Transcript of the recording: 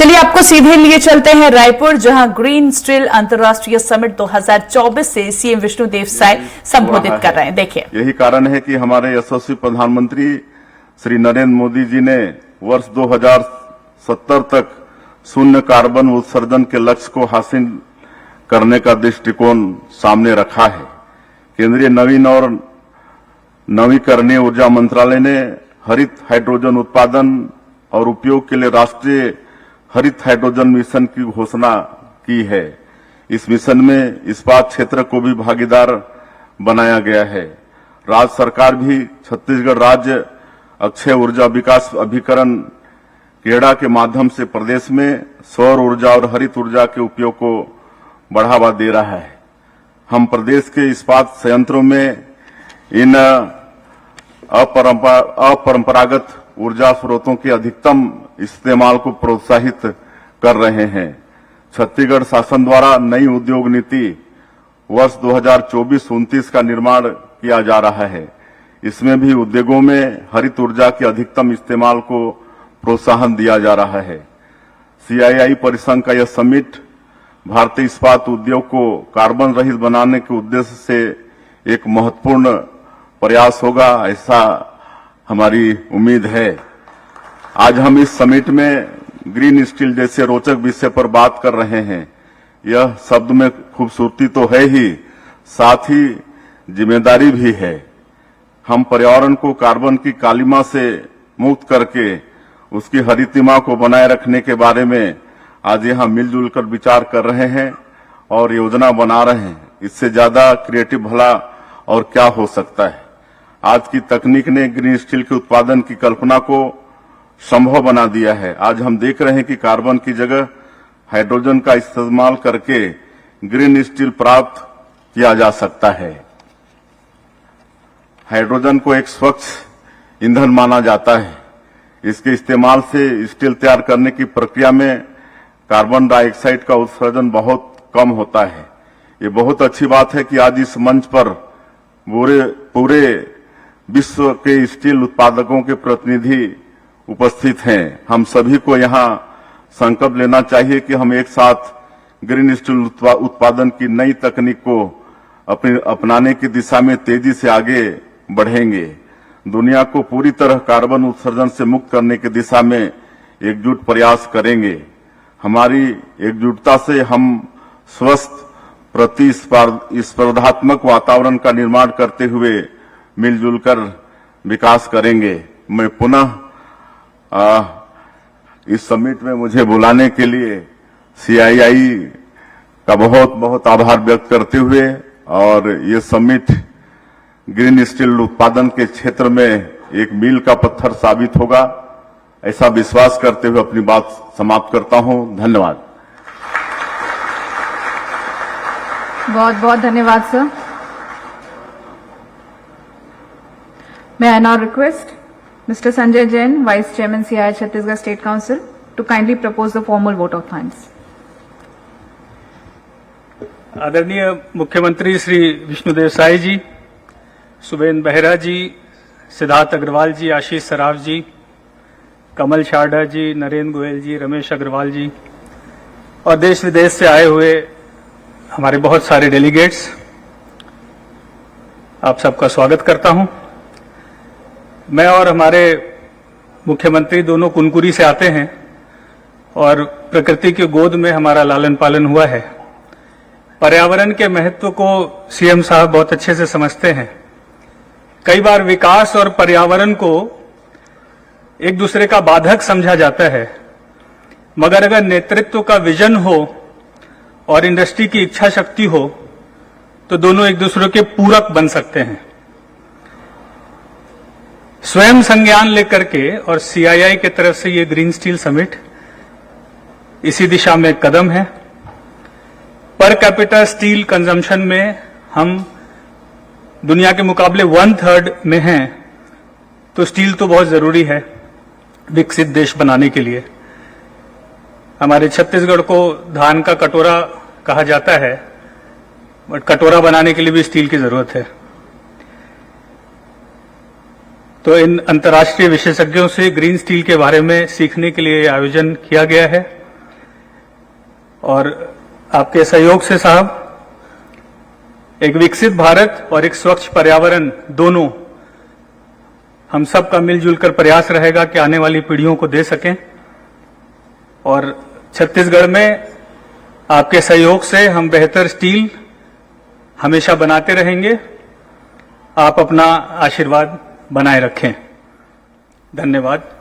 चलिए आपको सीधे लिए चलते हैं रायपुर, जहां ग्रीन स्टील अंतर्राष्ट्रीय समिट 2024 से सीएम विष्णुदेव साय संबोधित कर रहे हैं। देखिए, यही कारण है कि हमारे यशस्वी प्रधानमंत्री श्री नरेंद्र मोदी जी ने वर्ष 2070 तक शून्य कार्बन उत्सर्जन के लक्ष्य को हासिल करने का दृष्टिकोण सामने रखा है। केंद्रीय नवीन और नवीकरणीय ऊर्जा मंत्रालय ने हरित हाइड्रोजन उत्पादन और उपयोग के लिए राष्ट्रीय हरित हाइड्रोजन मिशन की घोषणा की है। इस मिशन में इस्पात क्षेत्र को भी भागीदार बनाया गया है। राज्य सरकार भी छत्तीसगढ़ राज्य अक्षय ऊर्जा विकास अभिकरण केड़ा के माध्यम से प्रदेश में सौर ऊर्जा और हरित ऊर्जा के उपयोग को बढ़ावा दे रहा है। हम प्रदेश के इस्पात संयंत्रों में इन अपरंपरागत ऊर्जा स्रोतों के अधिकतम इस्तेमाल को प्रोत्साहित कर रहे हैं। छत्तीसगढ़ शासन द्वारा नई उद्योग नीति वर्ष 2024-29 का निर्माण किया जा रहा है। इसमें भी उद्योगों में हरित ऊर्जा के अधिकतम इस्तेमाल को प्रोत्साहन दिया जा रहा है। सीआईआई परिसंघ का यह समिट भारतीय इस्पात उद्योग को कार्बन रहित बनाने के उद्देश्य से एक महत्वपूर्ण प्रयास होगा, ऐसा हमारी उम्मीद है। आज हम इस समिट में ग्रीन स्टील जैसे रोचक विषय पर बात कर रहे हैं। यह शब्द में खूबसूरती तो है ही, साथ ही जिम्मेदारी भी है। हम पर्यावरण को कार्बन की कालिमा से मुक्त करके उसकी हरितिमा को बनाए रखने के बारे में आज यहां मिलजुल कर विचार कर रहे हैं और योजना बना रहे हैं। इससे ज्यादा क्रिएटिव भला और क्या हो सकता है। आज की तकनीक ने ग्रीन स्टील के उत्पादन की कल्पना को संभव बना दिया है। आज हम देख रहे हैं कि कार्बन की जगह हाइड्रोजन का इस्तेमाल करके ग्रीन स्टील प्राप्त किया जा सकता है। हाइड्रोजन को एक स्वच्छ ईंधन माना जाता है। इसके इस्तेमाल से स्टील तैयार करने की प्रक्रिया में कार्बन डाइऑक्साइड का उत्सर्जन बहुत कम होता है। ये बहुत अच्छी बात है कि आज इस मंच पर पूरे विश्व के स्टील उत्पादकों के प्रतिनिधि उपस्थित हैं। हम सभी को यहाँ संकल्प लेना चाहिए कि हम एक साथ ग्रीन स्टील उत्पादन की नई तकनीक को अपनाने की दिशा में तेजी से आगे बढ़ेंगे। दुनिया को पूरी तरह कार्बन उत्सर्जन से मुक्त करने की दिशा में एकजुट प्रयास करेंगे। हमारी एकजुटता से हम स्वस्थ प्रतिस्पर्धात्मक वातावरण का निर्माण करते हुए मिलजुल कर विकास करेंगे। मैं पुनः इस समिट में मुझे बुलाने के लिए सीआईआई का बहुत बहुत आभार व्यक्त करते हुए और ये समिट ग्रीन स्टील उत्पादन के क्षेत्र में एक मील का पत्थर साबित होगा, ऐसा विश्वास करते हुए अपनी बात समाप्त करता हूं। धन्यवाद। बहुत बहुत धन्यवाद sir. May I now request Mr. Sanjay Jain, Vice Chairman CII Chhattisgarh State Council, to kindly propose the formal vote of thanks. आदरणीय मुख्यमंत्री श्री विष्णुदेव साय जी, सुबेन बेहरा जी, सिद्धार्थ अग्रवाल जी, आशीष सराफ जी, कमल छाड़ा जी, नरेंद्र गोयल जी, रमेश अग्रवाल जी और देश विदेश से आए हुए हमारे बहुत सारे डेलीगेट्स, आप सबका स्वागत करता हूं। मैं और हमारे मुख्यमंत्री दोनों कुनकुरी से आते हैं और प्रकृति की गोद में हमारा लालन पालन हुआ है। पर्यावरण के महत्व को सीएम साहब बहुत अच्छे से समझते हैं। कई बार विकास और पर्यावरण को एक दूसरे का बाधक समझा जाता है, मगर अगर नेतृत्व का विजन हो और इंडस्ट्री की इच्छा शक्ति हो तो दोनों एक दूसरे के पूरक बन सकते हैं। स्वयं संज्ञान लेकर के और सीआईआई की तरफ से ये ग्रीन स्टील समिट इसी दिशा में एक कदम है। पर कैपिटा स्टील कंजम्पशन में हम दुनिया के मुकाबले 1/3 में हैं, तो स्टील तो बहुत जरूरी है विकसित देश बनाने के लिए। हमारे छत्तीसगढ़ को धान का कटोरा कहा जाता है, बट कटोरा बनाने के लिए भी स्टील की जरूरत है। तो इन अंतर्राष्ट्रीय विशेषज्ञों से ग्रीन स्टील के बारे में सीखने के लिए आयोजन किया गया है। और आपके सहयोग से साहब एक विकसित भारत और एक स्वच्छ पर्यावरण दोनों हम सब का मिलजुल कर प्रयास रहेगा कि आने वाली पीढ़ियों को दे सकें। और छत्तीसगढ़ में आपके सहयोग से हम बेहतर स्टील हमेशा बनाते रहेंगे। आप अपना आशीर्वाद बनाए रखें। धन्यवाद।